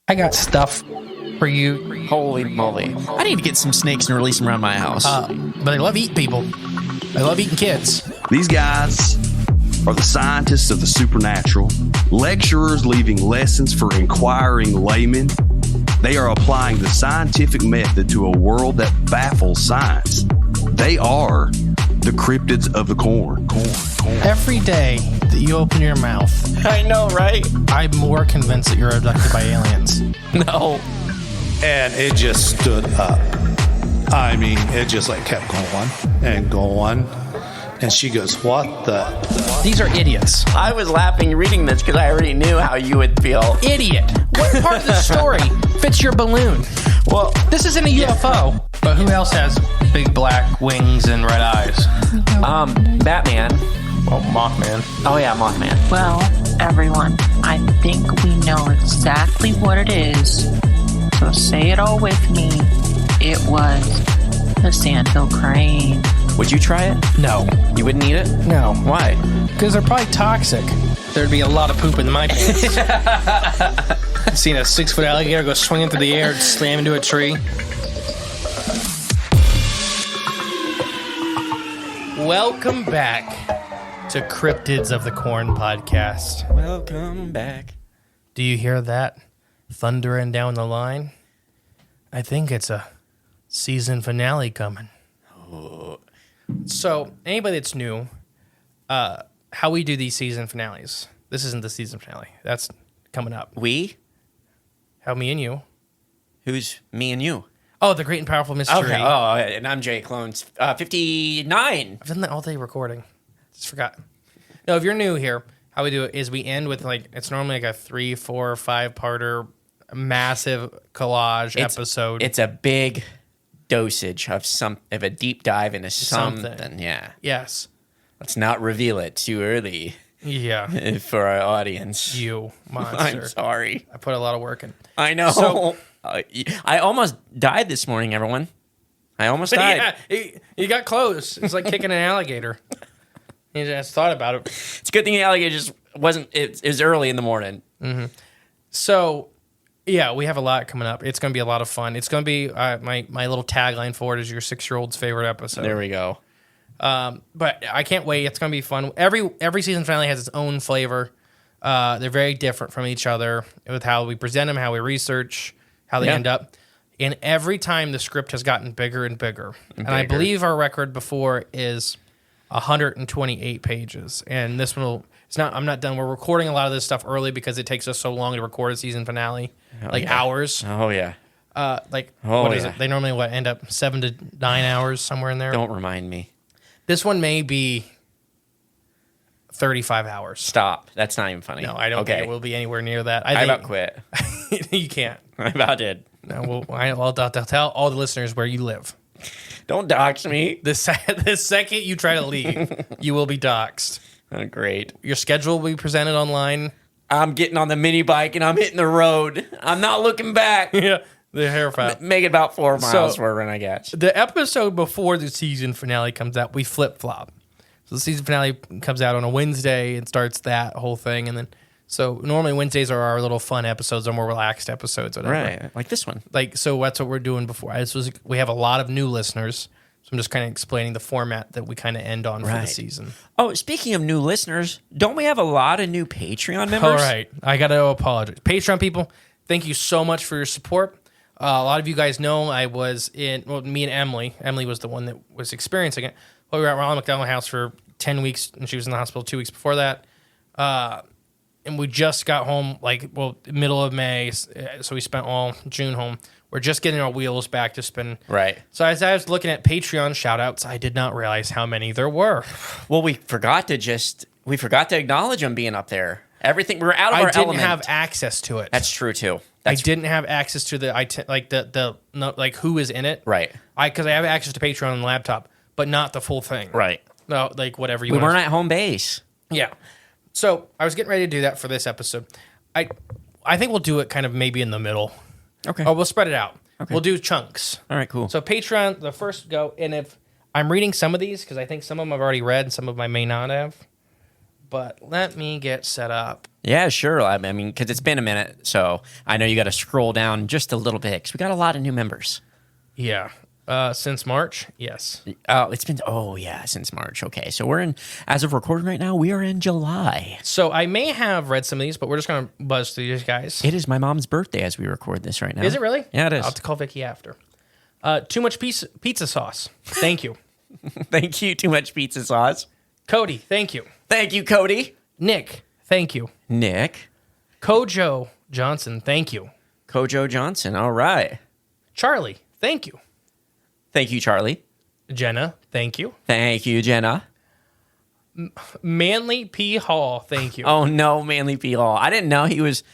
I got stuff for you. Holy moly. I need to get some snakes and release them around my house. But they love eating people. They love eating kids. These guys are the scientists of the supernatural, lecturers leaving lessons for inquiring laymen. They are applying the scientific method to a world that baffles science. They are the cryptids of the corn. Every day that you open your mouth, I know, right? I'm more convinced that you're abducted by aliens. No. And it just stood up. I mean, it just like kept going and going. And she goes, what the? These are idiots. I was laughing reading this because I already knew how you would feel. Idiot. What part of the story fits your balloon? Well, This isn't a UFO. But who else has big black wings and red eyes? Batman. Well, Mothman. Oh, yeah, Mothman. Well, everyone, I think we know exactly what it is. So say it all with me. It was the sandhill crane. Would you try it? No. You wouldn't eat it? No. Why? Because they're probably toxic. There'd be a lot of poop in my pants. I've seen a 6-foot alligator go swinging through the air and slam into a tree. Welcome back to Cryptids of the Corn podcast. Welcome back. Do you hear that thundering down the line? I think it's a season finale coming. So, anybody that's new, how we do these season finales. This isn't the season finale. That's coming up. We? How me and you. Who's me and you? Oh, the Great and Powerful Mystery. Okay. Oh, and I'm Jay Clones. 59. I've done that all day recording. Just forgot. No, if you're new here, how we do it is we end with it's normally like a 3, 4, 5-parter massive collage episode. It's a big dosage of a deep dive into something. Yeah. Yes. Let's not reveal it too early. Yeah. For our audience. You monster. I'm sorry. I put a lot of work in. I know. So- I almost died this morning, everyone. I almost died. Yeah, he got close. It's like kicking an alligator. He just thought about it. It's a good thing the alligator just wasn't. It was early in the morning. Mm-hmm. So, yeah, we have a lot coming up. It's going to be a lot of fun. It's going to be my little tagline for it is your 6-year-old's favorite episode. There we go. But I can't wait. It's going to be fun. Every season finale has its own flavor. They're very different from each other with how we present them, how we research, how they end up. And every time the script has gotten bigger and bigger. And I believe our record before is 128 pages. And this one I'm not done. We're recording a lot of this stuff early because it takes us so long to record a season finale. Hours. Oh, yeah. What is it? They normally end up 7 to 9 hours, somewhere in there. Don't remind me. This one may be 35 hours. Stop. That's not even funny. No, I don't think it will be anywhere near that. I about quit. You can't. I about did. No, I'll tell all the listeners where you live. Don't dox me. The second you try to leave, you will be doxxed. Oh, great. Your schedule will be presented online. I'm getting on the mini bike and I'm hitting the road. I'm not looking back. Yeah, the hair file. Make it about 4 miles where when I get. The episode before the season finale comes out, we flip-flop. So the season finale comes out on a Wednesday and starts that whole thing. And then, so normally Wednesdays are our little fun episodes, or more relaxed episodes. Whatever. Right, like this one. So that's what we're doing before. We have a lot of new listeners. So I'm just kind of explaining the format that we kind of end on for the season. Oh, speaking of new listeners, don't we have a lot of new Patreon members? All right. I got to apologize. Patreon people, thank you so much for your support. A lot of you guys know I was me and Emily. Emily was the one that was experiencing it. Well, we were at Ronald McDonald House for 10 weeks, and she was in the hospital 2 weeks before that. And we just got home, middle of May, so we spent all June home. We're just getting our wheels back to spin. Right. So as I was looking at Patreon shout-outs, I did not realize how many there were. Well, we forgot to acknowledge them being up there. Everything, we were out of our element. I didn't have access to it. That's true, too. I didn't have access to who is in it. Right. Because I have access to Patreon on the laptop, but not the full thing. Right. No, whatever you want. We want. weren't at home base. Yeah. So I was getting ready to do that for this episode. I think we'll do it kind of maybe in the middle. Okay. Or we'll spread it out. Okay. We'll do chunks. All right, cool. So Patreon, the first go, and if I'm reading some of these, because I think some of them I've already read and some of them I may not have. but let me get set up. Yeah, sure. I mean, because it's been a minute, so I know you got to scroll down just a little bit because we got a lot of new members. Yeah. Since March, yes. Since March. Okay, so we're in, as of recording right now, we are in July. So I may have read some of these, but we're just going to buzz through these guys. It is my mom's birthday as we record this right now. Is it really? Yeah, it is. I'll have to call Vicky after. Too much pizza sauce. Thank you. Thank you. Too much pizza sauce. Cody, thank you. Thank you, Cody. Nick, thank you. Nick. Kojo Johnson, thank you. Kojo Johnson, all right. Charlie, thank you. Thank you, Charlie. Jenna, thank you. Thank you, Jenna. Manly P. Hall, thank you. Oh, no, Manly P. Hall. I didn't know he was...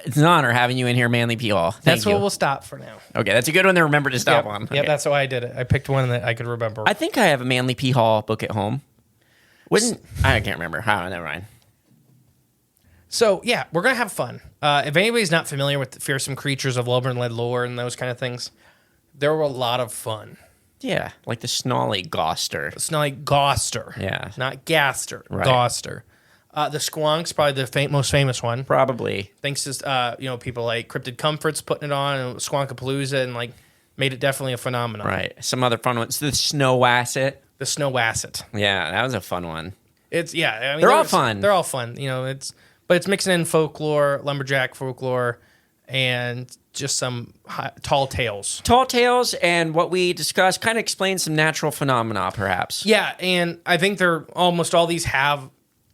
it's an honor having you in here, Manly P. Hall. That's what we'll stop for now. Okay, that's a good one to remember to stop on. Yeah, Okay. that's why I did it. I picked one that I could remember. I think I have a Manly P. Hall book at home. I can't remember. Oh, never mind. So, yeah, we're going to have fun. If anybody's not familiar with the fearsome creatures of Lumberland lore and those kind of things, there were a lot of fun. Yeah, like the Snolly Goster. It's not like Goster. Yeah. Not Gaster. Right. Goster. The Squonk's probably the most famous one. Probably. Thanks to people like Cryptid Comforts putting it on and Squonkapalooza and like made it definitely a phenomenon. Right. Some other fun ones. The Snow Wasset. The Snow Wasset. Yeah, that was a fun one. It's I mean, They're all fun. They're all fun. But it's mixing in folklore, lumberjack folklore, and just some tall tales. Tall tales and what we discussed kind of explains some natural phenomena, perhaps. Yeah, and I think they're almost all these have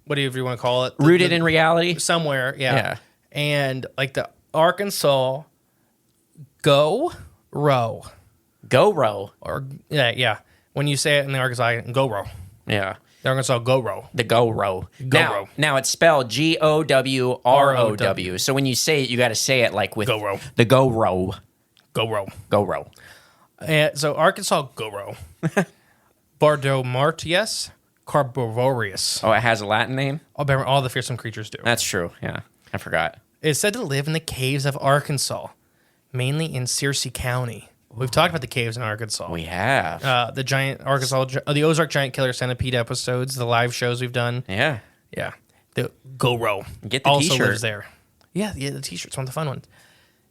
whatever you want to call it. Rooted in reality? Somewhere, yeah. Yeah. And like the Arkansas Gowrow. Gowrow. Or yeah. When you say it in the Arkansas, Gowrow. Yeah. The Arkansas Gowrow. The Gowrow. Gowrow. Now it's spelled Gowrow. So when you say it, you got to say it like with Gowrow. The Gowrow. Gowrow. Gowrow. So Arkansas Gowrow. Bardo Martius. Carboreus. Oh, it has a Latin name? All the fearsome creatures do. That's true. Yeah. I forgot. It is said to live in the caves of Arkansas, mainly in Searcy County. We've talked about the caves in Arkansas. We have. The giant the Ozark giant killer centipede episodes, the live shows we've done. Yeah. Yeah. The Gowrow Get the also t-shirt. lives there. Yeah, the t-shirt's one of the fun ones.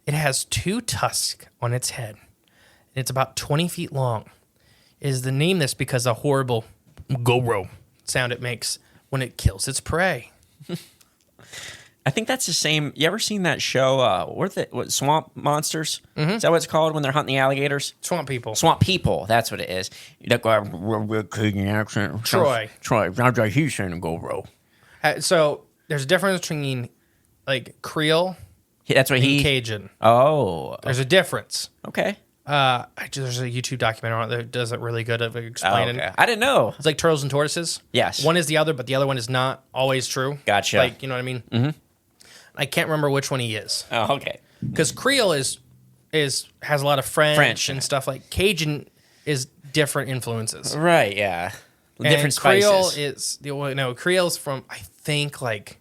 It has 2 tusks on its head. And it's about 20 feet long. It is the name this because of the horrible Gowrow sound it makes when it kills its prey. I think that's the same. You ever seen that show, what Swamp Monsters? Mm-hmm. Is that what it's called when they're hunting the alligators? Swamp People. Swamp People, that's what it is. You don't go have a real Cajun accent. Troy. Sounds like he's saying go bro. So there's a difference between like Creole That's what and Cajun. Oh. There's a difference. Okay. There's a YouTube documentary on it that does it really good of explaining. Okay. I didn't know. It's like turtles and tortoises. Yes. One is the other, but the other one is not always true. Gotcha. Like, you know what I mean? Mm-hmm. I can't remember which one he is. Oh, okay. Because Creole has a lot of French and stuff. Like Cajun is different influences. Right, yeah. And Different spices. Creole's from, I think, like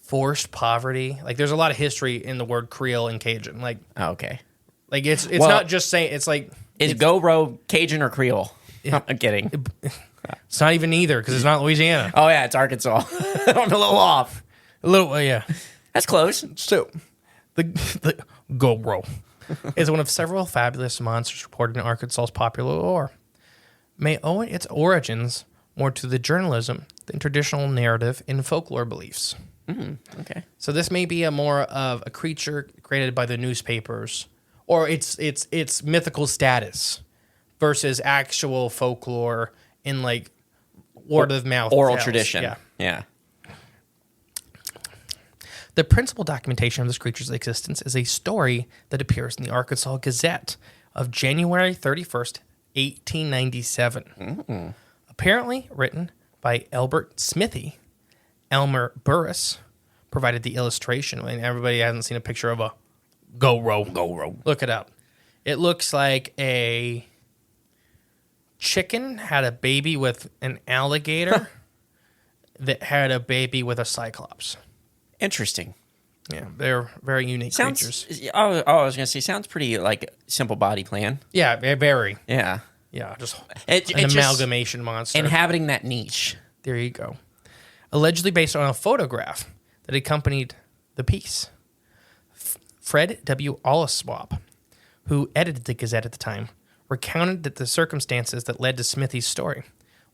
forced poverty. Like there's a lot of history in the word Creole and Cajun. Like, okay. Like it's not just saying, it's like. Is Gowrow Cajun or Creole? I'm kidding. It's not even either because it's not Louisiana. Oh, yeah, it's Arkansas. I'm a little off. A little, yeah. That's close. So, the Gowrow is one of several fabulous monsters reported in Arkansas's popular lore. May owe its origins more to the journalism than traditional narrative and folklore beliefs. Okay. So this may be more of a creature created by the newspapers, or its mythical status versus actual folklore in like word of mouth, oral tales. tradition. Yeah. The principal documentation of this creature's existence is a story that appears in the Arkansas Gazette of January 31st, 1897. Apparently written by Elbert Smithy. Elmer Burris provided the illustration, and everybody hasn't seen a picture of a Gowrow. Look it up. It looks like a chicken had a baby with an alligator that had a baby with a cyclops. Interesting. Yeah, they're very unique creatures. I was going to say, sounds pretty like simple body plan. Yeah, very. Yeah. Yeah, just It's an amalgamation monster. Inhabiting that niche. There you go. allegedly based on a photograph that accompanied the piece. Fred W. Allswap, who edited the Gazette at the time, recounted that the circumstances that led to Smithy's story.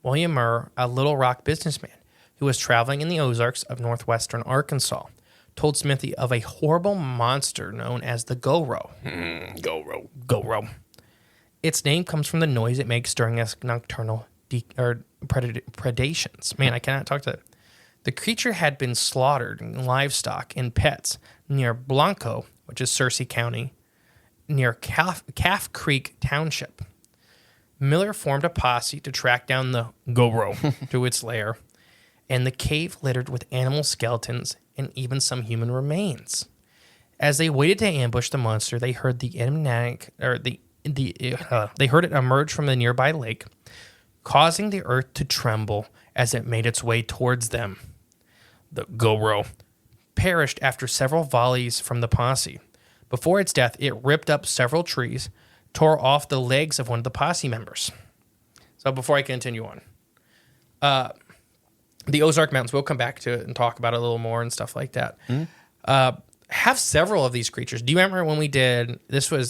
William Murr, a Little Rock businessman who was traveling in the Ozarks of northwestern Arkansas, told Smithy of a horrible monster known as the Gowrow. Gowrow. Its name comes from the noise it makes during its nocturnal predations. Man, I cannot talk to that. The creature had been slaughtered in livestock and pets near Blanco, which is Searcy County, near Calf Creek Township. Miller formed a posse to track down the Gowrow to its lair, and the cave littered with animal skeletons and even some human remains. As they waited to ambush the monster, they heard they heard it emerge from the nearby lake, causing the earth to tremble as it made its way towards them. The Gowrow perished after several volleys from the posse. Before its death, it ripped up several trees, tore off the legs of one of the posse members. So before I continue on, the Ozark Mountains, we'll come back to it and talk about it a little more and stuff like that. Have several of these creatures. Do you remember when we did,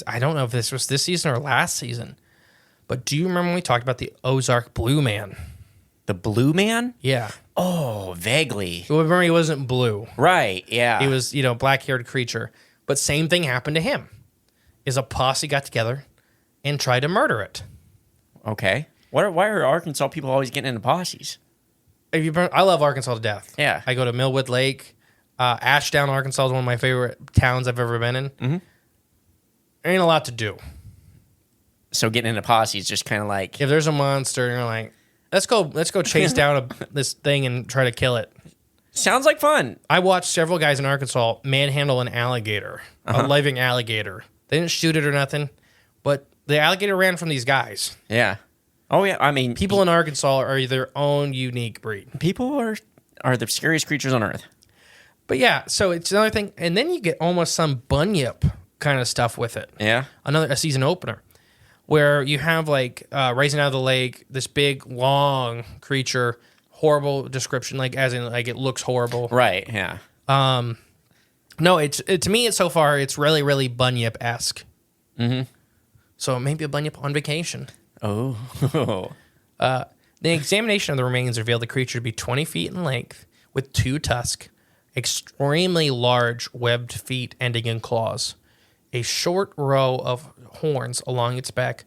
I don't know if this was this season or last season, but do you remember when we talked about the Ozark Blue Man? The Blue Man? Yeah. Oh, vaguely. Well, remember, he wasn't blue. Right, yeah. He was, black-haired creature. But same thing happened to him. Is a posse got together and tried to murder it. Okay. Why are Arkansas people always getting into posses? I love Arkansas to death. Yeah. I go to Millwood Lake. Ashdown, Arkansas is one of my favorite towns I've ever been in. Mm-hmm. There ain't a lot to do. So getting into posse is just kind of like... If there's a monster, you're like, let's go chase down this thing and try to kill it. Sounds like fun. I watched several guys in Arkansas manhandle an alligator, a living alligator. They didn't shoot it or nothing, but the alligator ran from these guys. Yeah. Oh, yeah. I mean... People in Arkansas are their own unique breed. People are the scariest creatures on Earth. But yeah, so it's another thing. And then you get almost some bunyip kind of stuff with it. Yeah. A season opener where you have rising out of the lake, this big, long creature, horrible description, as in it looks horrible. Right, yeah. No, to me, so far, it's really, really bunyip-esque. Mm-hmm. So maybe a bunyip on vacation. Oh. The examination of the remains revealed the creature to be 20 feet in length with 2 tusks, extremely large webbed feet ending in claws, a short row of horns along its back,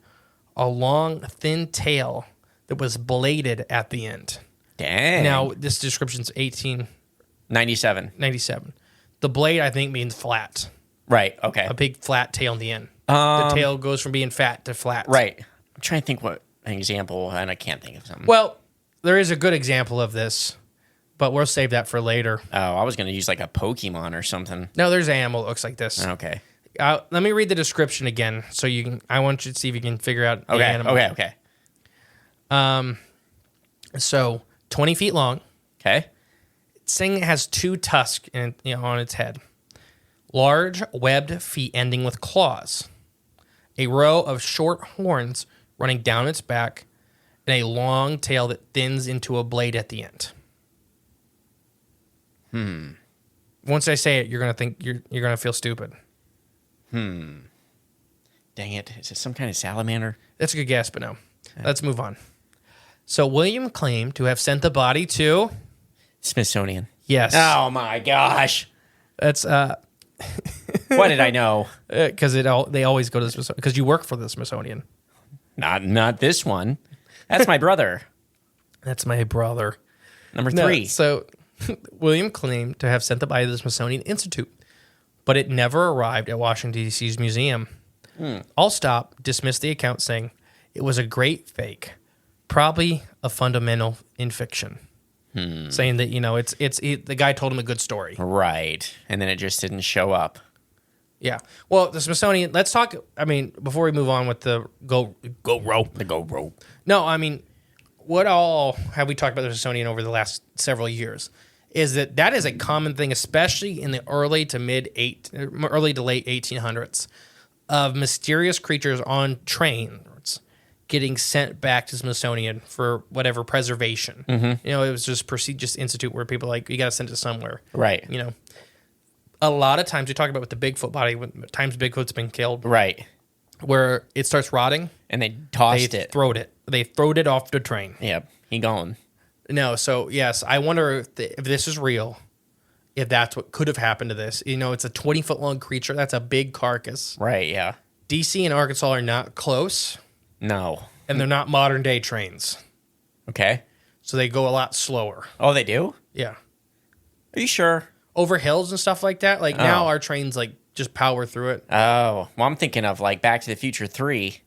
a long, thin tail that was bladed at the end. Dang. Now, this description's 1897. The blade, I think, means flat. Right, okay. A big flat tail in the end. The tail goes from being fat to flat. Right. I'm trying to think what an example, and I can't think of something. Well, there is a good example of this, but we'll save that for later. Oh, I was going to use a Pokemon or something. No, there's an animal that looks like this. Okay. Let me read the description again, so I want you to see if you can figure out the animal. Okay. So 20 feet long. Okay. This thing has 2 tusks on its head. Large webbed feet ending with claws. A row of short horns running down its back, and a long tail that thins into a blade at the end. Once I say it, you're gonna think you're gonna feel stupid. Dang it. Is it some kind of salamander? That's a good guess, but no. Let's move on. So William claimed to have sent the body to Smithsonian. Yes. Oh my gosh. That's What did I know? Because they always go to the Smithsonian because you work for the Smithsonian. Not this one. That's my brother. That's my brother. Number 3. No, so William claimed to have sent the body to the Smithsonian Institute, but it never arrived at Washington, D.C.'s museum. Allswap dismissed the account, saying it was a great fake, probably a fundamental in fiction. Saying that the guy told him a good story, right? And then it just didn't show up. Yeah. Well, the Smithsonian. Let's talk. I mean, before we move on with the Gowrow. The Gowrow. No, I mean, what all have we talked about the Smithsonian over the last several years? Is that is a common thing, especially in the early to late 1800s, of mysterious creatures on trains getting sent back to Smithsonian for whatever preservation. Mm-hmm. You know, it was just institute where people like, you got to send it somewhere. Right. You know, a lot of times we talk about with the Bigfoot body, when times Bigfoot's been killed, Right. where it starts rotting. And they tossed it. They throwed it off the train. Yep. He gone. No, so yes, I wonder if this is real, if that's what could have happened to this. You know, it's a 20-foot long creature. That's a big carcass. Right, yeah. DC and Arkansas are not close, No. and they're not modern day trains. Okay. So they go a lot slower. Oh, they do? Yeah. Are you sure? Over hills and stuff like that. Like now our trains like just power through it. Oh. Well, I'm thinking of like Back to the Future 3.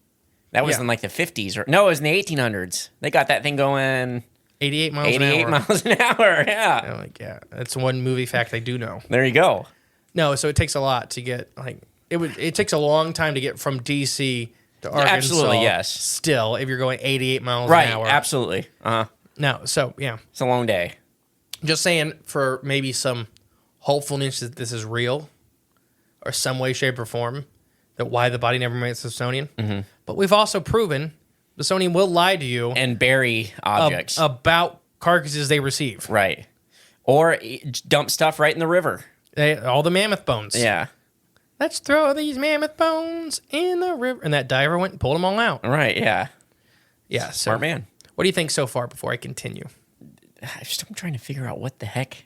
That was Yeah. in like the 50s. Or no, it was in the 1800s. They got that thing going 88 miles an 88 hour. miles an hour. Yeah. I'm like, yeah, that's one movie fact I do know. There you go. No, so it takes a lot to get like it takes a long time to get from DC to Arkansas. Absolutely, yes. Still, if you're going 88 miles Right. an hour. Absolutely. No, so yeah. It's a long day. Just saying for maybe some hopefulness that this is real or some way, shape, or form, that why the body never made it Smithsonian. Mm-hmm. But we've also proven Smithsonian will lie to you And bury objects. about carcasses they receive. Right. Or dump stuff right in the river. All the mammoth bones. Yeah. Let's throw these mammoth bones in the river. And that diver went and pulled them all out. Right, yeah. Yeah. So Smart man. what do you think so far before I continue? I'm trying to figure out what the heck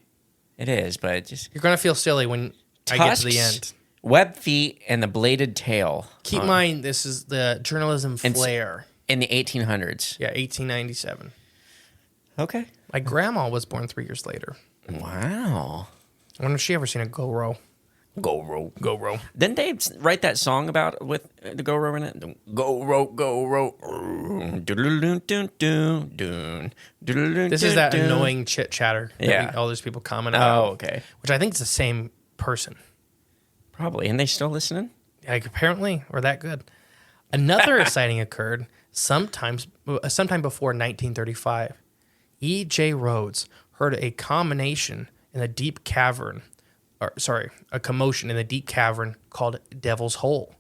it is, but it just... You're going to feel silly when I get to the end. Web feet, and the bladed tail. Keep in mind, this is the journalism flair. In the 1800s. Yeah, 1897. Okay. My grandma was born 3 years later. Wow. I wonder if she ever seen a Gowrow. Gowrow. Didn't they write that song about with the Gowrow in it? Gowrow. This is that annoying chit chatter. Yeah. All those people comment about. Oh, okay. Which I think is the same person. Probably. And they still listening? Like apparently, we're that good. Another sighting occurred sometime before 1935. E.J. Rhodes heard a commotion in the deep cavern called Devil's Hole.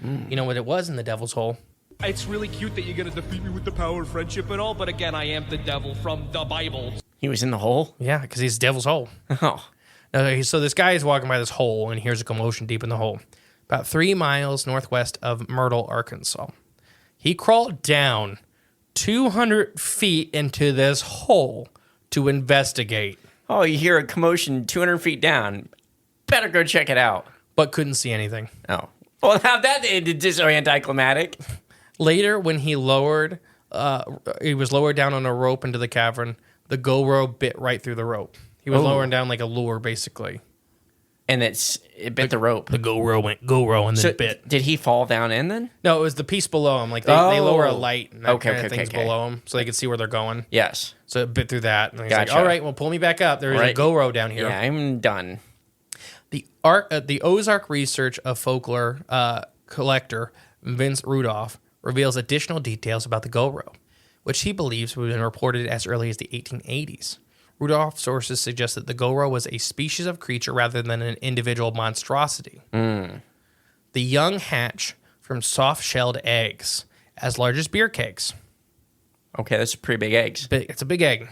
You know what it was in the Devil's Hole? It's really cute that you're gonna defeat me with the power of friendship and all, but again, I am the devil from the Bible. He was in the hole? Yeah, because he's Devil's Hole. Oh. So this guy is walking by this hole and hears a commotion deep in the hole, about 3 miles northwest of Myrtle, Arkansas. He crawled down 200 feet into this hole to investigate, Oh, you hear a commotion 200 feet down. Better go check it out. but couldn't see anything. Oh. Well, now that ended just so anticlimactic. Later, when he was lowered down on a rope into the cavern, the Gowrow bit right through the rope. He was lowering down like a lure, basically. And it bit the rope. The Gowrow went Gowrow and then bit. Did he fall down in then? No, it was the piece below him. Like they lower a light and that Okay, kind of thing's below him, so they could see where they're going. Yes. So it bit through that, and he's Gotcha. like, "All right, well, pull me back up. There is a Gowrow down here." Yeah, I'm done. The Ozark research of folklore collector Vince Rudolph reveals additional details about the Gowrow, which he believes would have been reported as early as the 1880s. Rudolph's sources suggest that the Gowrow was a species of creature rather than an individual monstrosity. The young hatch from soft-shelled eggs, as large as beer kegs. Okay, that's pretty big eggs. It's a big egg.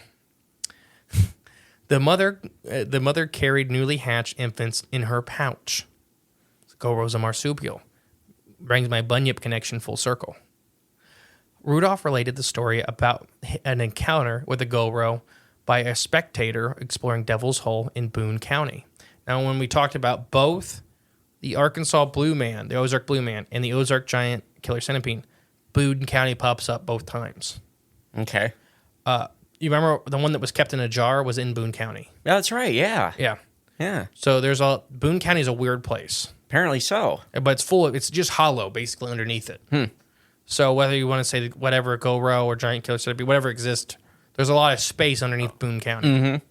The mother carried newly hatched infants in her pouch. Gowrow's a marsupial. Brings my bunyip connection full circle. Rudolph related the story about an encounter with a Gowrow by a spectator exploring Devil's Hole in Boone County. Now, when we talked about both the Arkansas Blue Man, the Ozark Blue Man, and the Ozark Giant Killer Centipede, Boone County pops up both times. Okay. You remember the one that was kept in a jar was in Boone County? Yeah, that's right. Yeah. Yeah. Yeah. So Boone County is a weird place, Apparently so. but it's just hollow basically underneath it. So whether you want to say whatever Gowrow or Giant Killer Centipede, whatever exists, there's a lot of space underneath Boone County.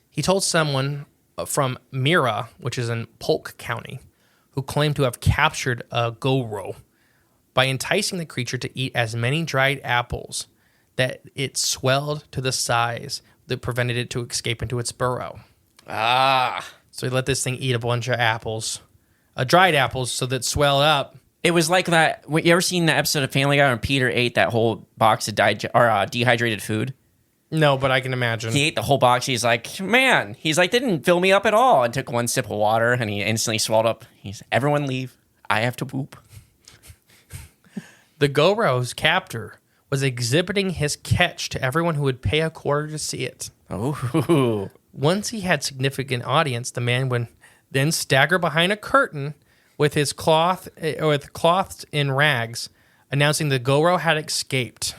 He told someone from Mira, which is in Polk County, who claimed to have captured a Gowrow by enticing the creature to eat as many dried apples that it swelled to the size that prevented it to escape into its burrow. Ah. So he let this thing eat a bunch of apples, dried apples, so that swell up It was like that. You ever seen that episode of Family Guy when Peter ate that whole box of dehydrated food? No, but I can imagine. He ate the whole box. He's like, man. He's like, didn't fill me up at all. And took one sip of water, and he instantly swallowed up. He's, everyone leave. I have to poop. The Gowrow's captor was exhibiting his catch to everyone who would pay a quarter to see it. Oh. Once he had significant audience, the man would then stagger behind a curtain with his cloths in rags, announcing the Gowrow had escaped.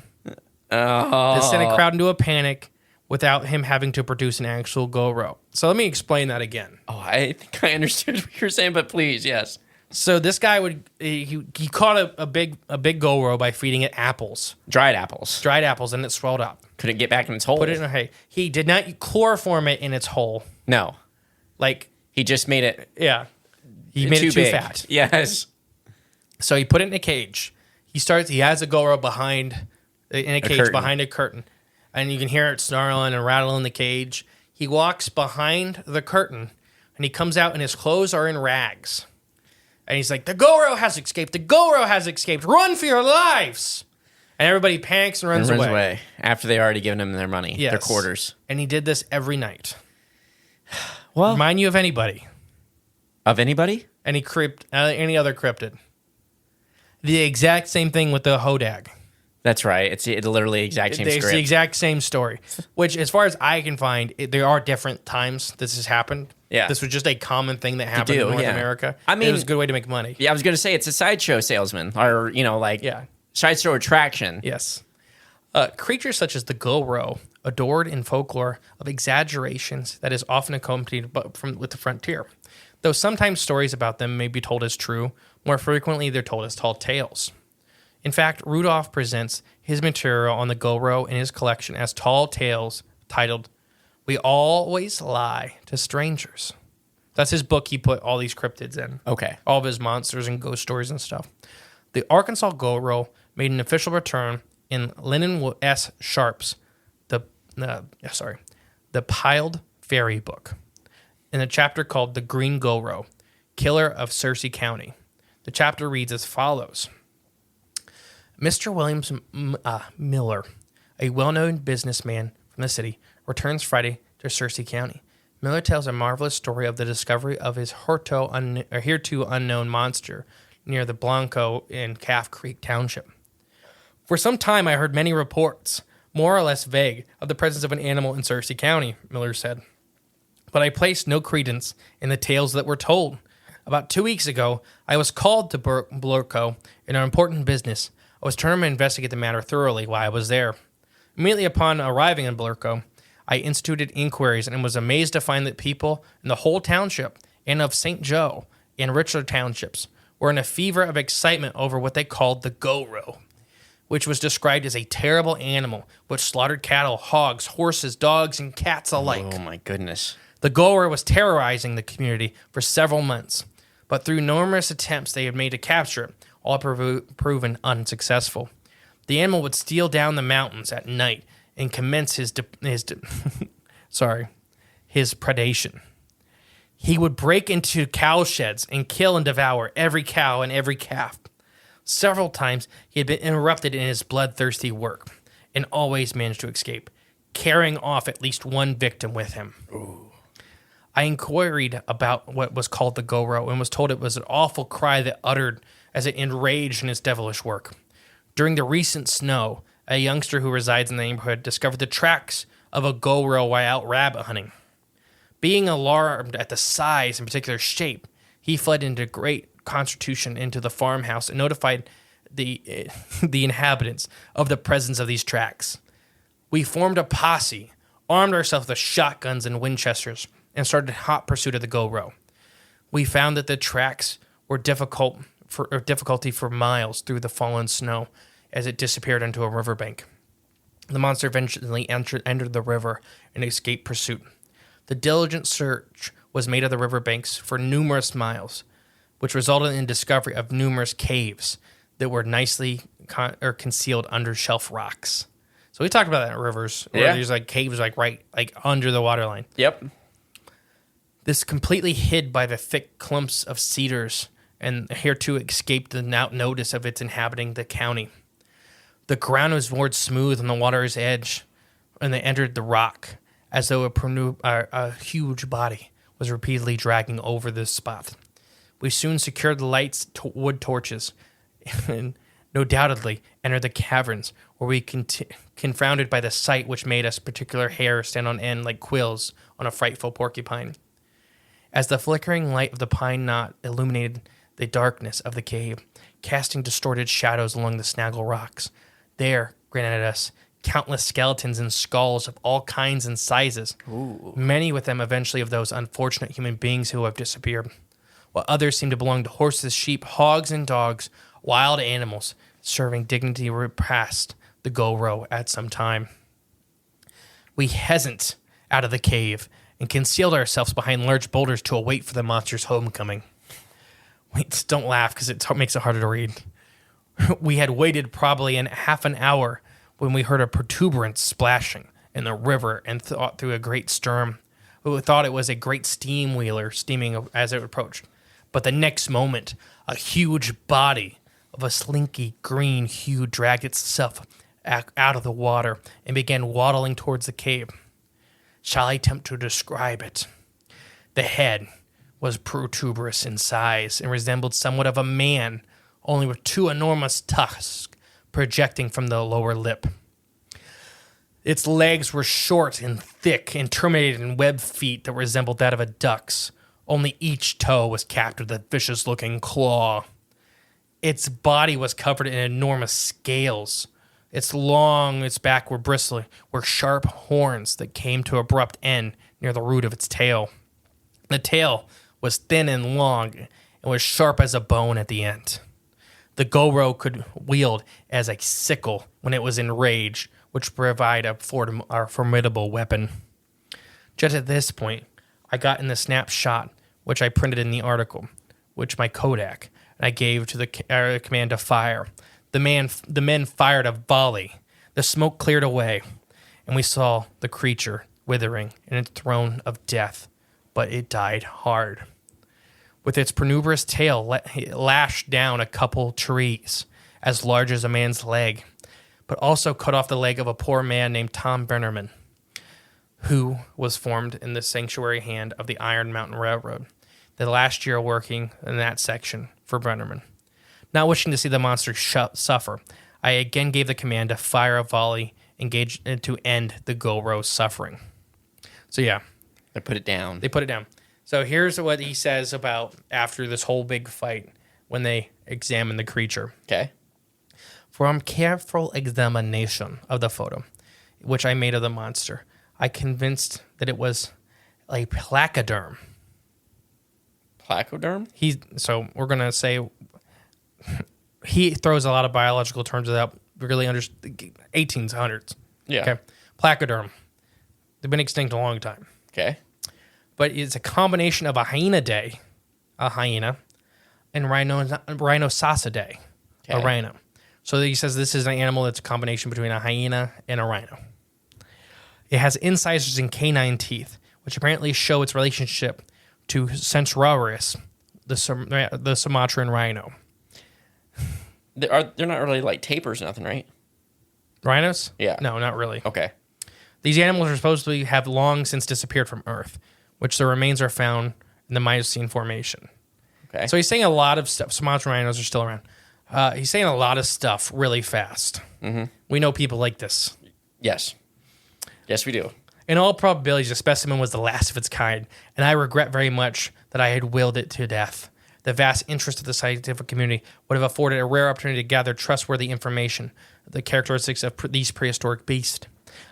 This sent a crowd into a panic without him having to produce an actual Gowrow. So let me explain that again. Oh, I think I understood what you're saying, but please, yes. So this guy he caught a big Gowrow by feeding it apples, Dried apples. and it swelled up. Couldn't get back in its hole. Put it in a hay. He did not chloroform it in its hole. No. Like, He just made it yeah, he made it too big. fat. Yes. So he put it in a cage. He has a Gowrow in a cage curtain. behind a curtain, and you can hear it snarling and rattling the cage. He walks behind the curtain, and he comes out, and his clothes are in rags. And he's like, the Gowrow has escaped. The Gowrow has escaped. Run for your lives. And everybody panics and runs away. After they already given him their money, Yes. their quarters. And he did this every night. Well, Remind you of anybody? of anybody? Any other cryptid? The exact same thing with the Hodag. That's right. It's literally exact same It's script. the exact same story. Which, as far as I can find, there are different times this has happened. Yeah. This was just a common thing that happened in North America. I And mean, it was a good way to make money. Yeah, I was going to say it's a sideshow salesman or, sideshow attraction. Yes. Creatures such as the Gowrow, adored in folklore of exaggerations that is often accompanied with the frontier. Though sometimes stories about them may be told as true, more frequently they're told as tall tales. In fact, Rudolph presents his material on the Gowrow in his collection as tall tales titled, We Always Lie to Strangers. That's his book he put all these cryptids in. Okay. All of his monsters and ghost stories and stuff. The Arkansas Gowrow made an official return in Lennon S. Sharp's The Piled Fairy book, in a chapter called The Green Gowrow, Killer of Searcy County. The chapter reads as follows. Mr. Williams Miller, a well-known businessman from the city, returns Friday to Searcy County. Miller tells a marvelous story of the discovery of his hereto unknown monster near the Blanco in Calf Creek Township. For some time, I heard many reports, more or less vague, of the presence of an animal in Searcy County, Miller said. But I placed no credence in the tales that were told. About 2 weeks ago, I was called to Blanco in an important business. I was determined to investigate the matter thoroughly while I was there. Immediately upon arriving in Blanco, I instituted inquiries and was amazed to find that people in the whole township and of St. Joe and Richland townships were in a fever of excitement over what they called the Gowrow, which was described as a terrible animal which slaughtered cattle, hogs, horses, dogs, and cats alike. Oh, my goodness. The Gowrow was terrorizing the community for several months, but through numerous attempts they had made to capture it, all proven unsuccessful. The animal would steal down the mountains at night and commence his predation. He would break into cow sheds and kill and devour every cow and every calf. Several times he had been interrupted in his bloodthirsty work and always managed to escape, carrying off at least one victim with him. Ooh. I inquired about what was called the Gowrow and was told it was an awful cry that uttered as it enraged in its devilish work. During the recent snow, a youngster who resides in the neighborhood discovered the tracks of a Gowrow while out rabbit hunting. Being alarmed at the size and particular shape, he fled into great constitution into the farmhouse and notified the inhabitants of the presence of these tracks. We formed a posse, armed ourselves with shotguns and Winchesters, and started hot pursuit of the Gowrow. We found that the tracks were difficulty for miles through the fallen snow as it disappeared into a riverbank. The monster eventually entered the river and escaped pursuit. The diligent search was made of the riverbanks for numerous miles, which resulted in the discovery of numerous caves that were nicely concealed under shelf rocks. So we talked about that in rivers, where there's like caves right under the waterline. Yep. This completely hid by the thick clumps of cedars and here to escape the notice of its inhabiting the county. The ground was moored smooth on the water's edge, and they entered the rock as though a huge body was repeatedly dragging over this spot. We soon secured the lights, wood torches, and no doubtedly entered the caverns, where we confounded by the sight which made us particular hair stand on end like quills on a frightful porcupine. As the flickering light of the pine knot illuminated the darkness of the cave, casting distorted shadows along the snaggle rocks, there grinning at us countless skeletons and skulls of all kinds and sizes, many with them eventually of those unfortunate human beings who have disappeared, while others seem to belong to horses, sheep, hogs, and dogs, wild animals, serving dignity repast the Gowrow at some time. We hastened out of the cave and concealed ourselves behind large boulders to await for the monster's homecoming. Wait, don't laugh, because it makes it harder to read. We had waited probably in half an hour when we heard a protuberance splashing in the river and thought through a great storm. We thought it was a great steam wheeler steaming as it approached. But the next moment, a huge body of a slinky green hue dragged itself out of the water and began waddling towards the cave. Shall I attempt to describe it? The head was protuberous in size and resembled somewhat of a man, only with two enormous tusks projecting from the lower lip. Its legs were short and thick and terminated in webbed feet that resembled that of a duck's. Only each toe was capped with a vicious-looking claw. Its body was covered in enormous scales. Its back were bristly, were sharp horns that came to abrupt end near the root of its tail. The tail was thin and long and was sharp as a bone at the end. The Gowrow could wield as a sickle when it was enraged, which provided a formidable weapon. Just at this point, I got in the snapshot, which I printed in the article, which my Kodak, and I gave to the command to fire. The men fired a volley. The smoke cleared away, and we saw the creature withering in its throne of death, but it died hard. With its protuberous tail, it lashed down a couple trees as large as a man's leg, but also cut off the leg of a poor man named Tom Bennerman, who was formed in the sanctuary hand of the Iron Mountain Railroad, the last year working in that section for Brennerman. Not wishing to see the monster suffer, I again gave the command to fire a volley to end the Gowrow's suffering. So yeah. They put it down. So here's what he says about after this whole big fight when they examine the creature. Okay. From careful examination of the photo, which I made of the monster, I convinced that it was a placoderm. Placoderm? So we're going to say he throws a lot of biological terms without really 1800s. Yeah. Okay. Placoderm. They've been extinct a long time. Okay. But it's a combination of a hyena, and rhinoceros, a rhino. So he says this is an animal that's a combination between a hyena and a rhino. It has incisors and canine teeth, which apparently show its relationship to Centaurus, the Sumatran rhino. They're not really like tapers or nothing, right? Rhinos? Yeah. No, not really. Okay. These animals are supposed to have long since disappeared from Earth, which their remains are found in the Miocene Formation. Okay. So he's saying a lot of stuff. Sumatran rhinos are still around. He's saying a lot of stuff really fast. Mm-hmm. We know people like this. Yes. Yes, we do. In all probability, the specimen was the last of its kind, and I regret very much that I had willed it to death. The vast interest of the scientific community would have afforded a rare opportunity to gather trustworthy information of the characteristics of these prehistoric beasts.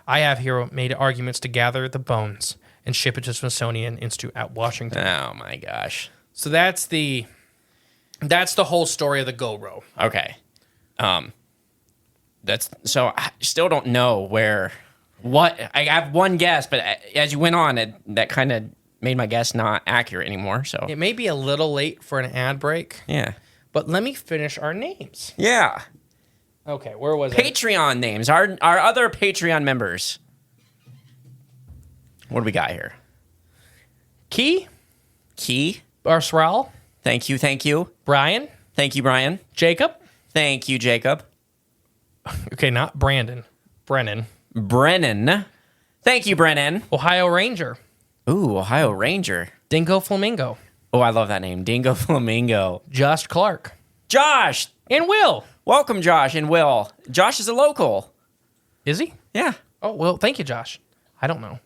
I have here made arguments to gather the bones and ship it to Smithsonian Institute at Washington. Oh my gosh. So that's the whole story of the Gowrow. Okay. So I still don't know what I have one guess, but as you went on, that kind of made my guess not accurate anymore. So It may be a little late for an ad break. yeah. But let me finish our names. Yeah. Okay, where was it? Patreon names. Our other Patreon members. What do we got here? Key? Key? Barsral? Thank you. Thank you. Brian. Thank you, Brian. Jacob. Thank you, Jacob. Okay, not Brandon. Brennan. Brennan. Thank you, Brennan. Ohio Ranger. Ooh, Ohio Ranger. Dingo Flamingo. Oh, I love that name. Dingo Flamingo. Josh Clark. Josh. And Will. Welcome, Josh and Will. Josh is a local. Is he? Yeah. Oh, well, thank you, Josh. I don't know.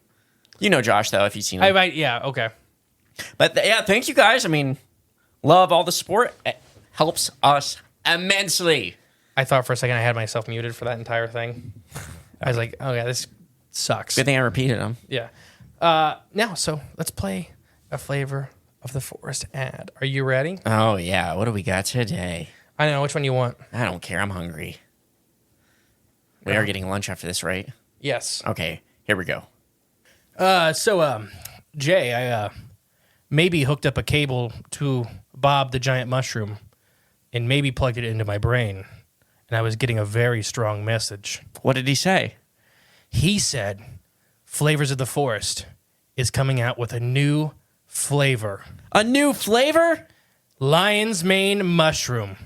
You know Josh, though, if you've seen him. Yeah, okay. But yeah, thank you guys. I mean, love all the support. It helps us immensely. I thought for a second I had myself muted for that entire thing. I was like, oh, yeah, this sucks. Good thing I repeated them. Yeah. Now, so let's play a Flavor of the Forest ad. Are you ready? Oh, yeah. What do we got today? I don't know. Which one you want? I don't care. I'm hungry. We are getting lunch after this, right? Yes. Okay. Here we go. Jay, I maybe hooked up a cable to Bob the Giant Mushroom and maybe plugged it into my brain. And I was getting a very strong message. What did he say? He said Flavors of the Forest is coming out with a new flavor. A new flavor? Lion's mane mushroom.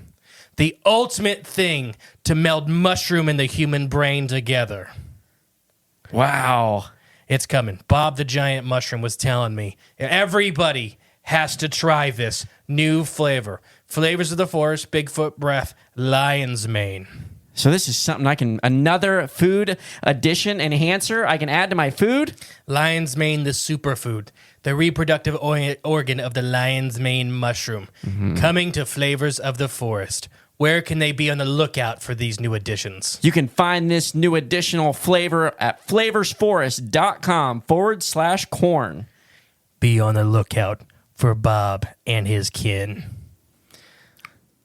The ultimate thing to meld mushroom and the human brain together. Wow. It's coming. Bob the Giant Mushroom was telling me. Everybody has to try this new flavor. Flavors of the Forest, Bigfoot breath, lion's mane. So this is something another food addition enhancer I can add to my food? Lion's mane, the superfood. The reproductive organ of the lion's mane mushroom. Coming to Flavors of the Forest. Where can they be on the lookout for these new additions? You can find this new additional flavor at flavorsforest.com/corn. Be on the lookout for Bob and his kin.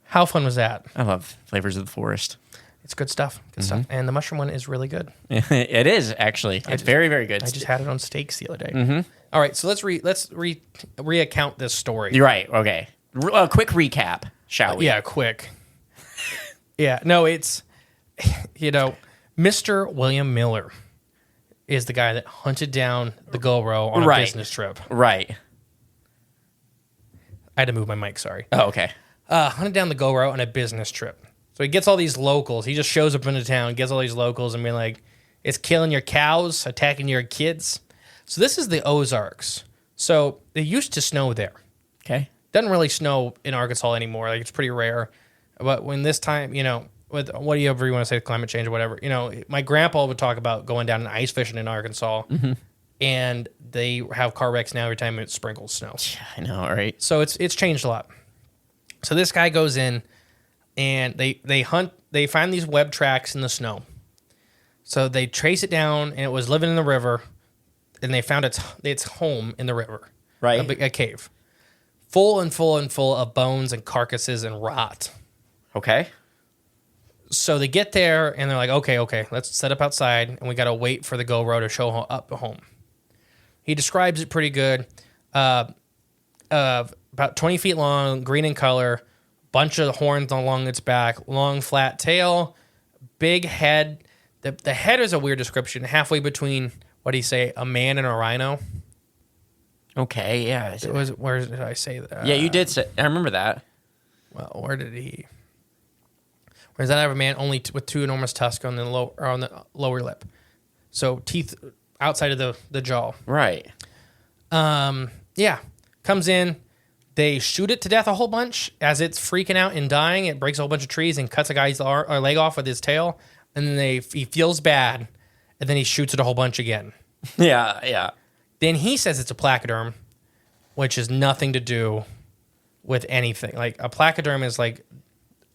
How fun was that? I love Flavors of the Forest. It's good stuff. Good stuff. And the mushroom one is really good. It is, actually. It's very, very good. I just had it on steaks the other day. All right, so let's reaccount this story. You're right. Okay. A quick recap, shall we? Yeah, quick. Yeah, no, it's, Mr. William Miller is the guy that hunted down the Gowrow on a business trip. Right. I had to move my mic, sorry. Oh, okay. Hunted down the Gowrow on a business trip. So he gets all these locals. He just shows up into town, gets all these locals, and be like, it's killing your cows, attacking your kids. So this is the Ozarks. So it used to snow there. Okay. Doesn't really snow in Arkansas anymore. Like, it's pretty rare. But when this time, with whatever you want to say, climate change or whatever, my grandpa would talk about going down and ice fishing in Arkansas, and they have car wrecks now every time it sprinkles snow. Yeah, I know, right? So it's changed a lot. So this guy goes in, and they hunt. They find these web tracks in the snow. So they trace it down, and it was living in the river, and they found its home in the river, Right. a cave, full of bones and carcasses and rot. Okay. So they get there, and they're like, okay, let's set up outside, and we got to wait for the Gowrow to show up home. He describes it pretty good. About 20 feet long, green in color, bunch of horns along its back, long flat tail, big head. The head is a weird description, halfway between, what do you say, a man and a rhino. Okay, yeah. Where did I say that? Yeah, you did say, I remember that. Well, where did he? Where does that have a man only with two enormous tusks on the lower lip? So teeth outside of the jaw. Right. Yeah. Comes in. They shoot it to death a whole bunch. As it's freaking out and dying, it breaks a whole bunch of trees and cuts a guy's leg off with his tail. And then he feels bad. And then he shoots it a whole bunch again. Yeah. Then he says it's a placoderm, which has nothing to do with anything. Like, a placoderm is like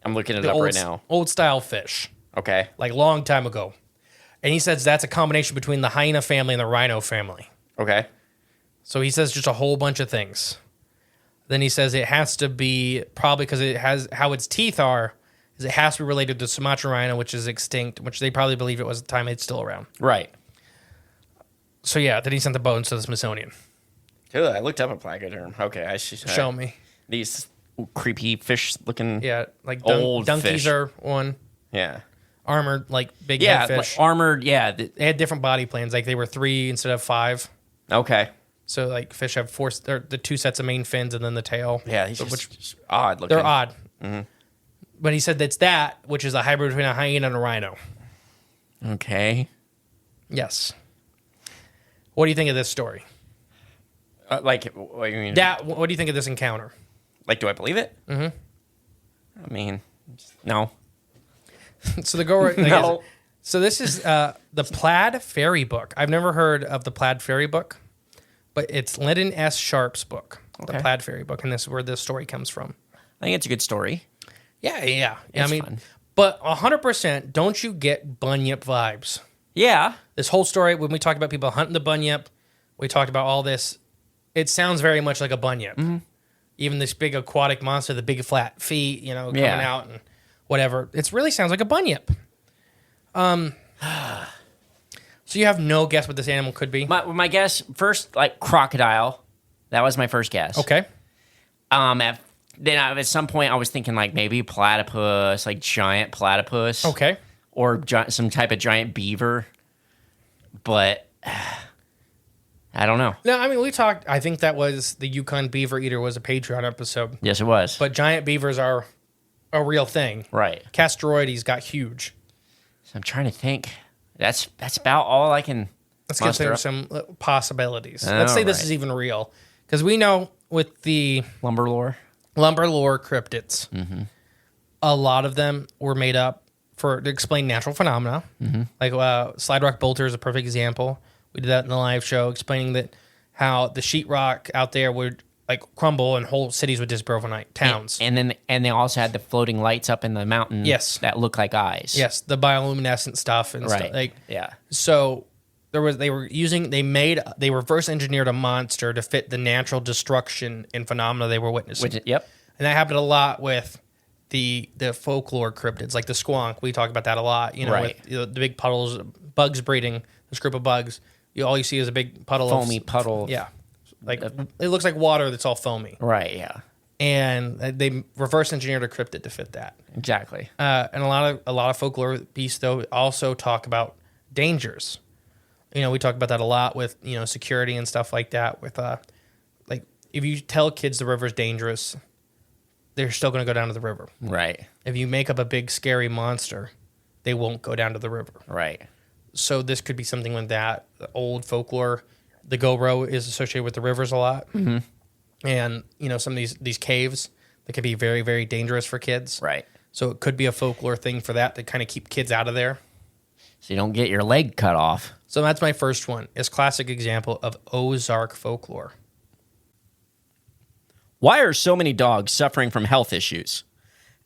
I'm looking it up right now. old style fish. Okay. Like, long time ago. And he says that's a combination between the hyena family and the rhino family. Okay. So he says just a whole bunch of things. Then he says it has to be, probably because it has, how its teeth are, is it has to be related to Sumatra rhino, which is extinct, which they probably believe it was at the time it's still around. Right. So yeah, then he sent the bones to the Smithsonian. Dude, I looked up a placoderm. Okay, I should Show me. These creepy fish looking. Yeah, like old donkeys fish. are one. Yeah. Armored, like big Yeah, head fish. like armored. Yeah. They had different body plans. Like they were 3 instead of 5. Okay. So like fish have the 2 sets of main fins and then the tail. Yeah, he's just odd looking. They're odd. But he said that's which is a hybrid between a hyena and a rhino. Okay. Yes. What do you think of this story? Like, what do you mean? What do you think of this encounter? Like, do I believe it? I mean, no. So the Gowrow. No. So this is the Plaid Fairy Book. I've never heard of the Plaid Fairy Book, but it's Lyndon S. Sharp's book, the Plaid Fairy Book, and this is where this story comes from. I think it's a good story. Yeah. It's I mean, fun. but 100%, don't you get bunyip vibes? Yeah. This whole story, when we talked about people hunting the bunyip, we talked about all this. It sounds very much like a bunyip. Even this big aquatic monster, the big flat feet, coming out and whatever. It really sounds like a bunyip. So you have no guess what this animal could be? My guess, first, like crocodile. That was my first guess. Okay. At some point, I was thinking like maybe platypus, like giant platypus. Okay. Or some type of giant beaver. But I don't know. No, I mean, we talked, I think that was the Yukon Beaver Eater was a Patreon episode. Yes, it was. But giant beavers are a real thing. Right. Castroides got huge. So I'm trying to think. That's about all I can. Let's get muster into up. some possibilities. Let's say this is even real. Because we know with the Lumber lore cryptids, a lot of them were made up to explain natural phenomena. Like Slide Rock Bolter is a perfect example. We did that in the live show, explaining that how the sheetrock out there would like crumble and whole cities would disappear overnight, towns. And they also had the floating lights up in the mountain. Yes. That look like eyes. Yes, the bioluminescent stuff and stuff. Like, yeah. So they reverse engineered a monster to fit the natural destruction and phenomena they were witnessing. Yep. And that happened a lot with the folklore cryptids, like the squonk. We talk about that a lot. Right. With the big puddles, bugs breeding, this group of bugs. All you see is a big puddle Foamy puddle. Yeah. Like it looks like water that's all foamy. Right, yeah. And they reverse engineered a cryptid to fit that. Exactly. And a lot of folklore pieces though also talk about dangers. We talk about that a lot with security and stuff like that. With like if you tell kids the river's dangerous, they're still going to go down to the river. Right. If you make up a big scary monster, they won't go down to the river. Right. So this could be something like that. The old folklore, the Gowrow is associated with the rivers a lot, and some of these caves that could be very, very dangerous for kids. Right. So it could be a folklore thing for that to kind of keep kids out of there. So you don't get your leg cut off. So that's my first one. It's classic example of Ozark folklore. Why are so many dogs suffering from health issues?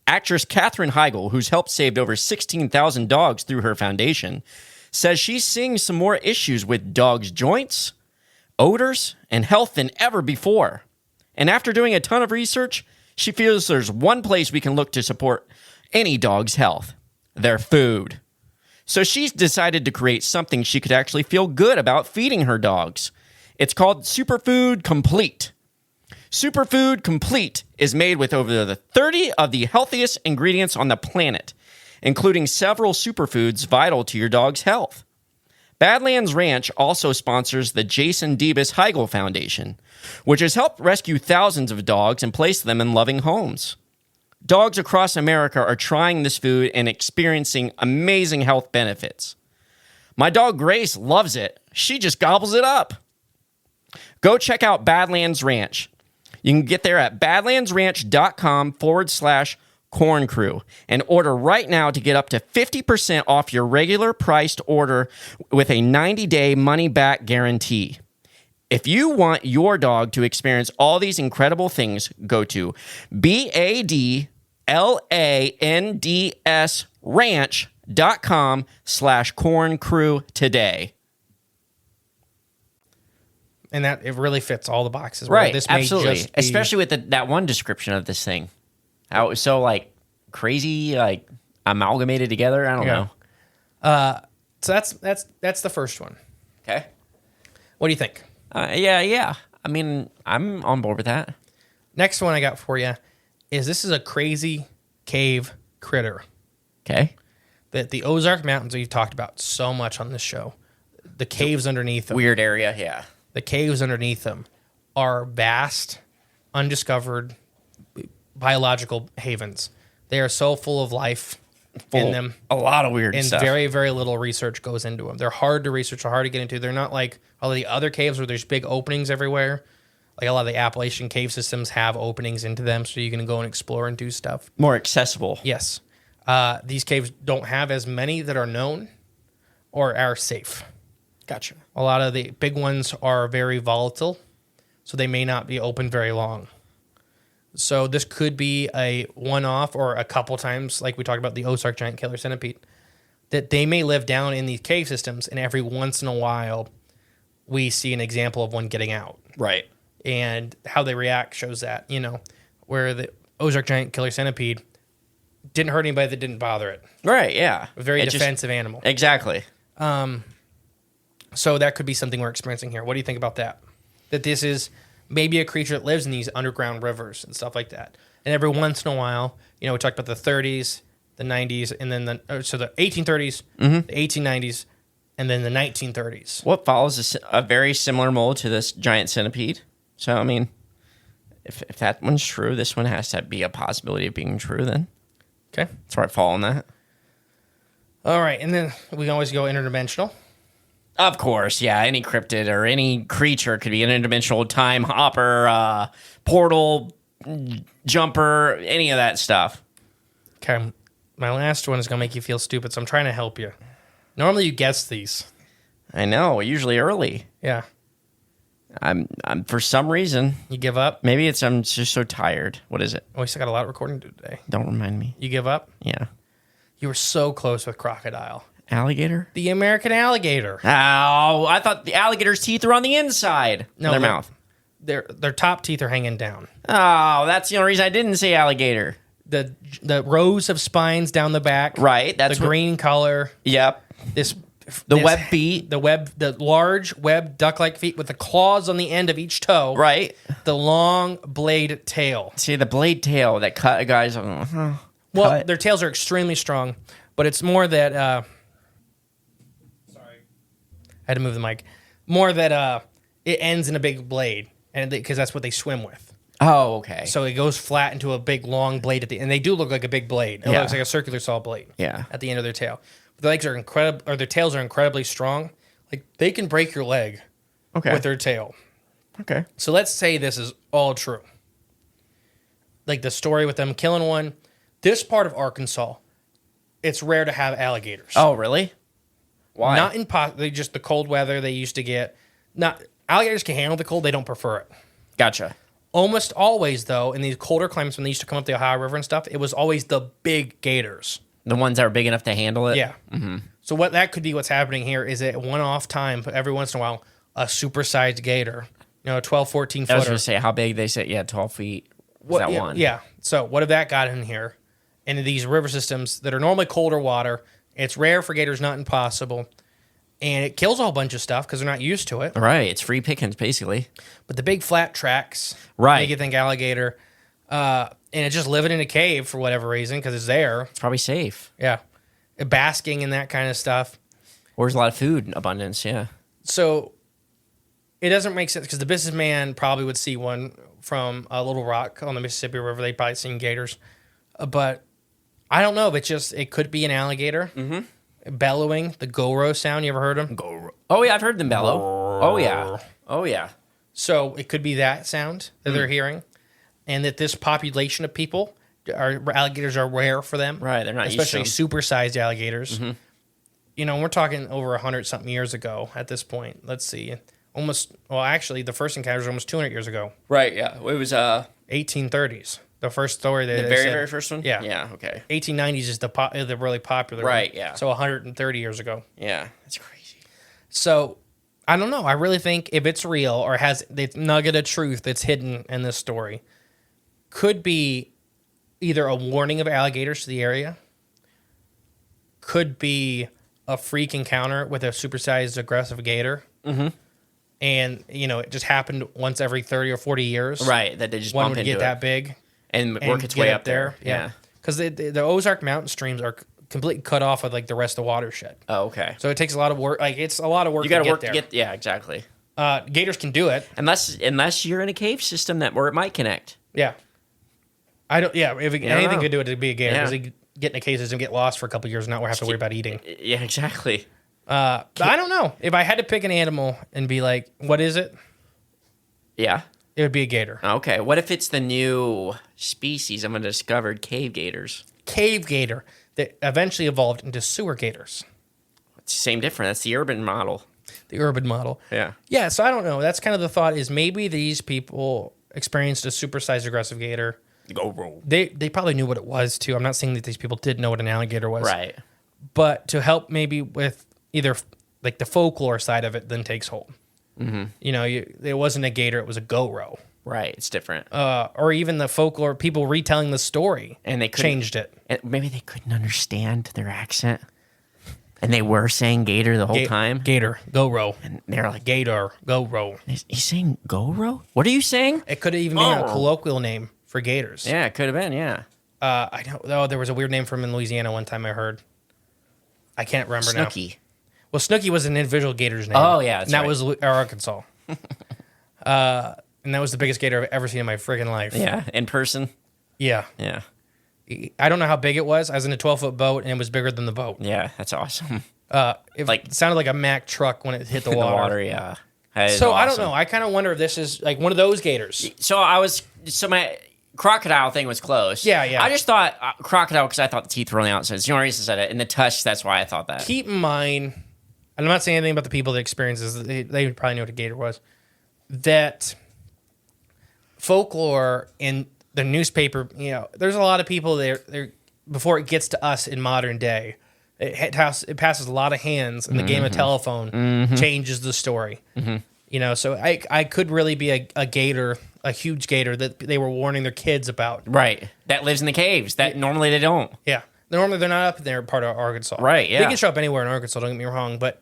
Actress Katherine Heigl, who's helped save over 16,000 dogs through her foundation, says she's seeing some more issues with dogs' joints, odors, and health than ever before. And after doing a ton of research, she feels there's one place we can look to support any dog's health: their food. So she's decided to create something she could actually feel good about feeding her dogs. It's called Superfood Complete. Superfood Complete is made with over 30 of the healthiest ingredients on the planet, including several superfoods vital to your dog's health. Badlands Ranch also sponsors the Jason Debus Heigl Foundation, which has helped rescue thousands of dogs and place them in loving homes. Dogs across America are trying this food and experiencing amazing health benefits. My dog Grace loves it. She just gobbles it up. Go check out Badlands Ranch. You can get there at badlandsranch.com/Corn Crew and order right now to get up to 50% off your regular priced order with a 90-day money-back guarantee. If you want your dog to experience all these incredible things, go to BADLANDS ranch.com/Corn Crew today. And that it really fits all the boxes. Right, This may absolutely. just be, Especially with that one description of this thing. How it was so crazy, amalgamated together. I don't know. So that's the first one. Okay. What do you think? Yeah. I mean, I'm on board with that. Next one I got for you is a crazy cave critter Okay. that the Ozark Mountains we've talked about so much on this show. The caves underneath them. Weird area, yeah. the caves underneath them are vast, undiscovered biological havens. They are so full of life in them. A lot of weird and stuff. very, very little research goes into them. They're hard to research, they're hard to get into. They're not like all of the other caves where there's big openings everywhere. Like a lot of the Appalachian cave systems have openings into them, so you can go and explore and do stuff. More accessible. Yes. These caves don't have as many that are known or are safe. Gotcha. A lot of the big ones are very volatile, so they may not be open very long. So this could be a one-off or a couple times, like we talked about the Ozark giant killer centipede, that they may live down in these cave systems, and every once in a while we see an example of one getting out. Right. And how they react shows that, where the Ozark giant killer centipede didn't hurt anybody that didn't bother it. Right, yeah. A very defensive animal. Exactly. So that could be something we're experiencing here. What do you think about that? That this is maybe a creature that lives in these underground rivers and stuff like that. And every once in a while, we talked about the 30s, the 90s, and then the 1830s, the 1890s, and then the 1930s. What follows a very similar mold to this giant centipede. So, I mean, if that one's true, this one has to be a possibility of being true then. Okay. That's where I fall on that. All right. And then we can always go interdimensional. Of course, yeah. Any cryptid or any creature could be an interdimensional time hopper, portal, jumper, any of that stuff. Okay. My last one is going to make you feel stupid, so I'm trying to help you. Normally you guess these. I know, usually early. Yeah. I'm for some reason. You give up? Maybe I'm just so tired. What is it? Oh, we still got a lot of recording to do today. Don't remind me. You give up? Yeah. You were so close with crocodile. Alligator? The American alligator. Oh, I thought the alligator's teeth were on the inside of their mouth. Their top teeth are hanging down. Oh, that's the only reason I didn't say alligator. The rows of spines down the back. Right. That's the green color. Yep. This web feet. The large web duck-like feet with the claws on the end of each toe. Right. The long blade tail. See, the blade tail that cut a guy's... Well, their tails are extremely strong, but it's more that... sorry. I had to move the mic. More that it ends in a big blade, and because that's what they swim with. Oh, okay. So it goes flat into a big, long blade at the end. And they do look like a big blade. It looks like a circular saw blade. Yeah. At the end of their tail. But their legs are incredible, or their tails are incredibly strong. Like, they can break your leg with their tail. Okay. So let's say this is all true. Like the story with them killing one. This part of Arkansas, it's rare to have alligators. Oh, really? Why? Not in they just the cold weather they used to get. Alligators can handle the cold. They don't prefer it. Gotcha. Almost always, though, in these colder climates when they used to come up the Ohio River and stuff, it was always the big gators. The ones that are big enough to handle it? Yeah. Mm-hmm. So that could be what's happening here is at one-off time, every once in a while, a supersized gator, a 12, 14-footer. I was going to say, how big they say? Yeah, 12 feet. One? Yeah. So what if that got in here? Into these river systems that are normally colder water. It's rare for gators, not impossible. And it kills a whole bunch of stuff because they're not used to it. Right. It's free pickings, basically. But the big flat tracks make you think alligator. And it's just living in a cave for whatever reason because it's there. It's probably safe. Yeah. Basking and that kind of stuff. Or there's a lot of food abundance, yeah. So it doesn't make sense because the businessman probably would see one from Little Rock on the Mississippi River. They'd probably seen gators. But I don't know. It could be an alligator. Mm-hmm. Bellowing, the Gowrow sound. You ever heard them? Gowrow. Oh, yeah, I've heard them bellow. Oh, yeah. Oh, yeah. So it could be that sound that they're hearing. And that this population of people, alligators are rare for them. Right, they're not especially used to them. supersized alligators. Mm-hmm. We're talking over 100-something years ago at this point. Let's see. Actually, the first encounter was almost 200 years ago. Right, yeah. It was 1830s. The first story the very first one? Yeah. Yeah, okay. 1890s is the really popular one. Right, yeah. So 130 years ago. Yeah, that's crazy. So, I don't know. I really think if it's real or has the nugget of truth that's hidden in this story, could be either a warning of alligators to the area, could be a freak encounter with a supersized aggressive gator. Mm-hmm. And, it just happened once every 30 or 40 years. Right, that they just one bump would into get that big. And work its way up there. Yeah. Because the Ozark mountain streams are completely cut off of the rest of the watershed. Oh, okay. So it takes a lot of work. It's a lot of work. You got to to work there. to get. Yeah, exactly. Gators can do it. Unless you're in a cave system where it might connect. Yeah. If anything could do it, it'd be a gator. Yeah. Because they get in a cave system, get lost for a couple years, and not have to worry about eating. Yeah, exactly. But I don't know. If I had to pick an animal and be like, what is it? Yeah. It would be a gator. Okay. What if it's the new species I'm going to discover, cave gators? Cave gator that eventually evolved into sewer gators. It's the same difference. That's the urban model. The urban model. Yeah. Yeah, so I don't know. That's kind of the thought is maybe these people experienced a supersized aggressive gator. Go roll. They probably knew what it was, too. I'm not saying that these people didn't know what an alligator was. Right. But to help maybe with either like the folklore side of it then takes hold. Mm-hmm. You know, it wasn't a gator, it was a Gowrow. Right, it's different. Or even the folklore, people retelling the story and they changed it. And maybe they couldn't understand their accent. And they were saying gator the whole time. Gator, Gowrow. And they're like, Gator, Gowrow. He's saying Gowrow? What are you saying? It could have even been a colloquial name for gators. Yeah, it could have been, yeah. I don't know. There was a weird name for him in Louisiana one time I heard. I can't remember now. Snooki. Well, Snooki was an individual gator's name. Oh, yeah, and that was Arkansas. And that was the biggest gator I've ever seen in my friggin' life. Yeah, in person? Yeah. Yeah. I don't know how big it was. I was in a 12-foot boat, and it was bigger than the boat. Yeah, that's awesome. It sounded like a Mack truck when it hit the water. The water, yeah. So awesome. I don't know. I kind of wonder if this is like one of those gators. So my crocodile thing was close. Yeah, yeah. I just thought crocodile because I thought the teeth were on the outside. It's the only reason I said it. And the tusk, that's why I thought that. Keep in mind, and I'm not saying anything about the people that experience this. They probably know what a gator was. That folklore in the newspaper, you know, there's a lot of people there before it gets to us in modern day. It passes a lot of hands, and the game of telephone changes the story. Mm-hmm. You know, so I could really be a gator, a huge gator that they were warning their kids about. Right. That lives in the caves. That normally they don't. Yeah. Normally they're not up there part of Arkansas. Right, yeah. They can show up anywhere in Arkansas, don't get me wrong, but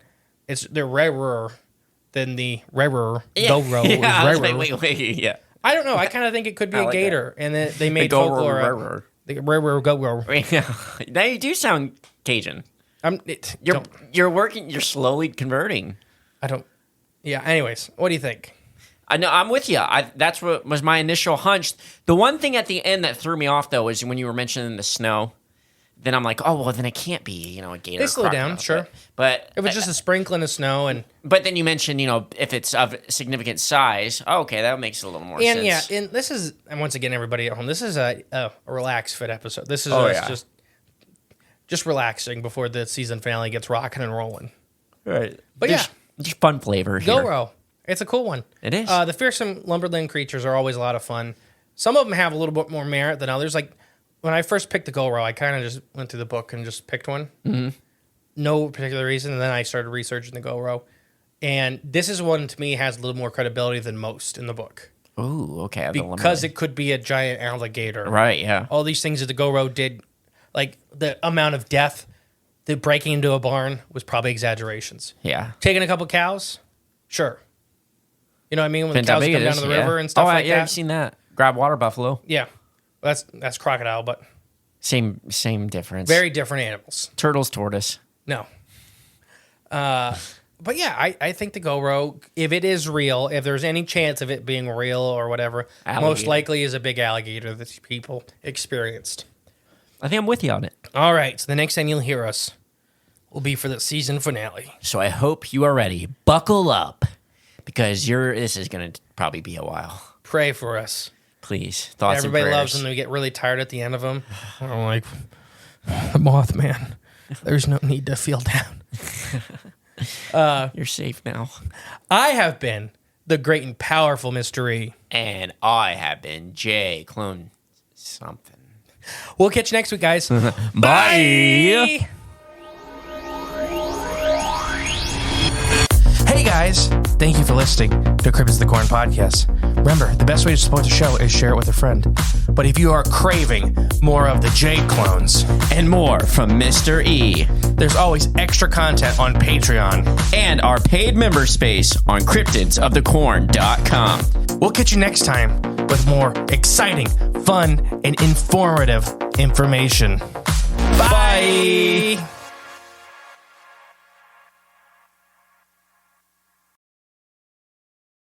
they're rarer than the rarer Gowrow is rarer. Wait, yeah. I don't know. I kind of think it could be a gator, and they made the folklore. The rarer Gowrow. Now you do sound Cajun. You're slowly converting. I don't. Yeah. Anyways, what do you think? I know I'm with you. That's what was my initial hunch. The one thing at the end that threw me off though is when you were mentioning the snow. Then I'm like, oh well, then it can't be, a gator. They slow down, sure. But if it's just a sprinkling of snow But then you mentioned, if it's of significant size, okay, that makes a little more sense. And yeah, and this is, and once again, everybody at home, this is a relaxed fit episode. This is just relaxing before the season finale gets rocking and rolling. Right. But just fun flavor here. Gowrow. It's a cool one. It is. The fearsome Lumberland creatures are always a lot of fun. Some of them have a little bit more merit than others. Like, when I first picked the Gowrow, I kind of just went through the book and just picked one. Mm-hmm. No particular reason. And then I started researching the Gowrow. And this is one, to me, has a little more credibility than most in the book. Ooh, okay. Because it could be a giant alligator. Right, yeah. All these things that the Gowrow did, like the amount of death, the breaking into a barn was probably exaggerations. Yeah. Taking a couple cows? Sure. You know what I mean? When the cows come down to the river and stuff like that. Yeah, I've seen that. Grab water buffalo. Yeah. That's crocodile, but same difference. Very different animals. Turtle's tortoise. No. But yeah, I think the Gowrow, if it is real, if there's any chance of it being real or whatever, most likely is a big alligator that people experienced. I think I'm with you on it. All right, so the next time you'll hear us will be for the season finale. So I hope you are ready. Buckle up, because this is going to probably be a while. Pray for us. Please. Thoughts Everybody and prayers. loves when we get really tired at the end of them. I'm like, the Mothman. There's no need to feel down. You're safe now. I have been the great and powerful Mr. E. And I have been Jay Clone something. We'll catch you next week, guys. Bye. Hey guys, thank you for listening to Cryptids the Corn podcast. Remember, the best way to support the show is share it with a friend. But if you are craving more of the J clones and more from Mr. E, there's always extra content on Patreon and our paid member space on cryptidsofthecorn.com. We'll catch you next time with more exciting, fun, and informative information. Bye.